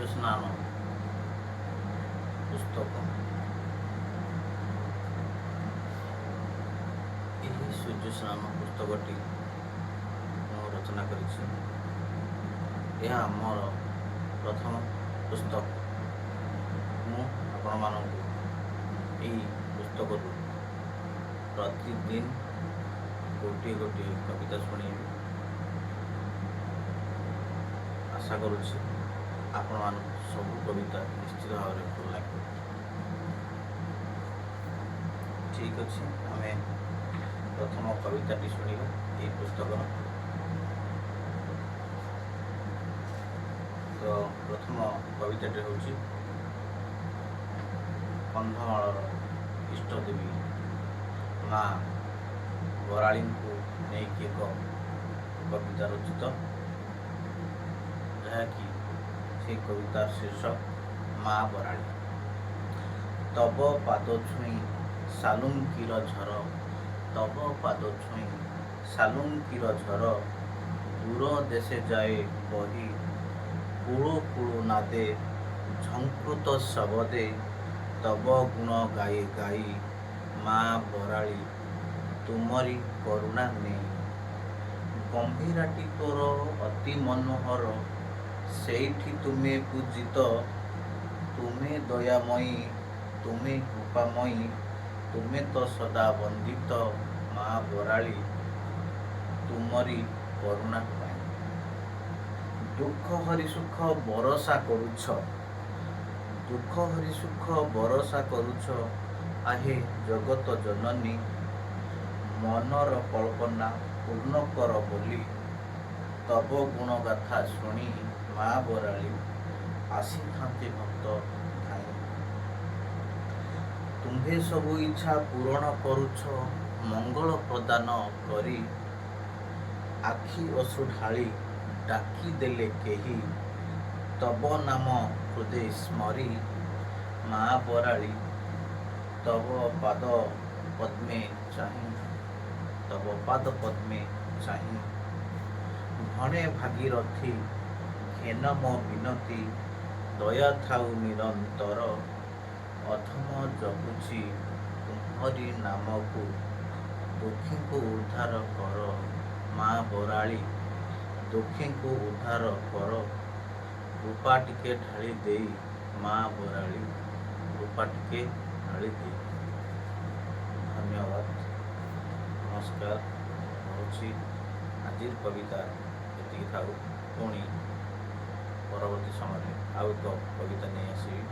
ସୂର୍ଯ୍ୟସ୍ନାନ ପୁସ୍ତକ। ଏହି ସୂର୍ଯ୍ୟସ୍ନାନ ପୁସ୍ତକଟି ମୁଁ ରଚନା କରିଛି। ଏହା ଆମର ପ୍ରଥମ ପୁସ୍ତକ। ମୁଁ ଆପଣମାନଙ୍କୁ ଏହି ପୁସ୍ତକରୁ ପ୍ରତିଦିନ ଗୋଟିଏ ଗୋଟିଏ କବିତା ଶୁଣେଇବି। ଆଶା କରୁଛି ଆପଣମାନଙ୍କୁ ସବୁ କବିତା ନିଶ୍ଚିତ ଭାବରେ ଭଲ ଲାଗିବ। ଠିକ୍ ଅଛି, ଆମେ ପ୍ରଥମ କବିତାଟି ଶୁଣିବା ଏହି ପୁସ୍ତକର। ତ ପ୍ରଥମ କବିତାଟି ହେଉଛି କନ୍ଧମାଳର ଇଷ୍ଟଦେବୀ ମା ବରାଳୀଙ୍କୁ ନେଇକି ଏକ କବିତା ରଚିତ, ଯାହାକି ସେ କବିତାର ଶୀର୍ଷକ ମା ବରାଳୀ। ତବ ପାଦ ଛୁଇଁ ସାଲୁଙ୍କିର ଝର, ତବ ପାଦ ଛୁଇଁ ସାଲୁଙ୍କିର ଝର, ଦୂର ଦେଶେ ଯାଏ ବହି କୁଳୁ କୁଳୁ ନାଦେ, ଝଙ୍କୃତ ଶବଦେ ତବ ଗୁଣ ଗାଇ ଗାଇ, ମା ବରାଳୀ ତୁମରି କରୁଣା ନେଇ। ଗମ୍ଭୀରାଟି ତୋର ଅତି ମନୋହର, ସେଇଠି ତୁମେ ପୂଜିତ, ତୁମେ ଦୟାମୟୀ, ତୁମେ କୃପାମୟୀ, ତୁମେ ତ ସଦା ବନ୍ଦିତ, ମା ବରାଳୀ ତୁମରି କରୁଣା ପାଇଁ। ଦୁଃଖ ହରି ସୁଖ ବରଷା କରୁଛ, ଦୁଃଖ ହରି ସୁଖ ବରଷା କରୁଛ, ଆହେ ଜଗତ ଜନନୀ, ମନର କଳ୍ପନା ପୂର୍ଣ୍ଣ କର ବୋଲି, ତବ ଗୁଣ ଗାଥା ଶୁଣି ମା ବରାଳୀ ଆସିଥାନ୍ତି ଭକ୍ତ ଧାଇଁ। ତୁମ୍ଭେ ସବୁ ଇଚ୍ଛା ପୂରଣ କରୁଛ, ମଙ୍ଗଳ ପ୍ରଦାନ କରି, ଆଖି ଅଶ୍ରୁ ଢାଳି ଡାକି ଦେଲେ କେହି, ତବ ନାମ ହୃଦେ ସ୍ମରି, ମା ବରାଳୀ ତବ ପାଦ ପଦ୍ମେ ଚାହିଁ, ତବ ପାଦ ପଦ୍ମେ ଚାହିଁ। ଭଣେ ଭାଗୀରଥୀ ଘେନ ମୋ ବିନତି, ଦୟା ଥାଉ ନିରନ୍ତର, ଅଧମ ଜଗୁଛି ତୁମ୍ଭରି ନାମକୁ, ଦୁଃଖୀଙ୍କୁ ଉଦ୍ଧାର କର, ମା ବରାଳୀ ଦୁଃଖୀଙ୍କୁ ଉଦ୍ଧାର କର, କୃପା ଟିକେ ଢାଳି ଦେଇ, ମା ବରାଳୀ କୃପା ଟିକେ ଢାଳି ଦେଇ। ଧନ୍ୟବାଦ, ନମସ୍କାର। ରହୁଛି। ଆଜିର କବିତା ଏତିକି ଥାଉ। ପୁଣି ପରବର୍ତ୍ତୀ ସମୟରେ ଆଉ ଏକ କବିତା ନେଇ ଆସିବି।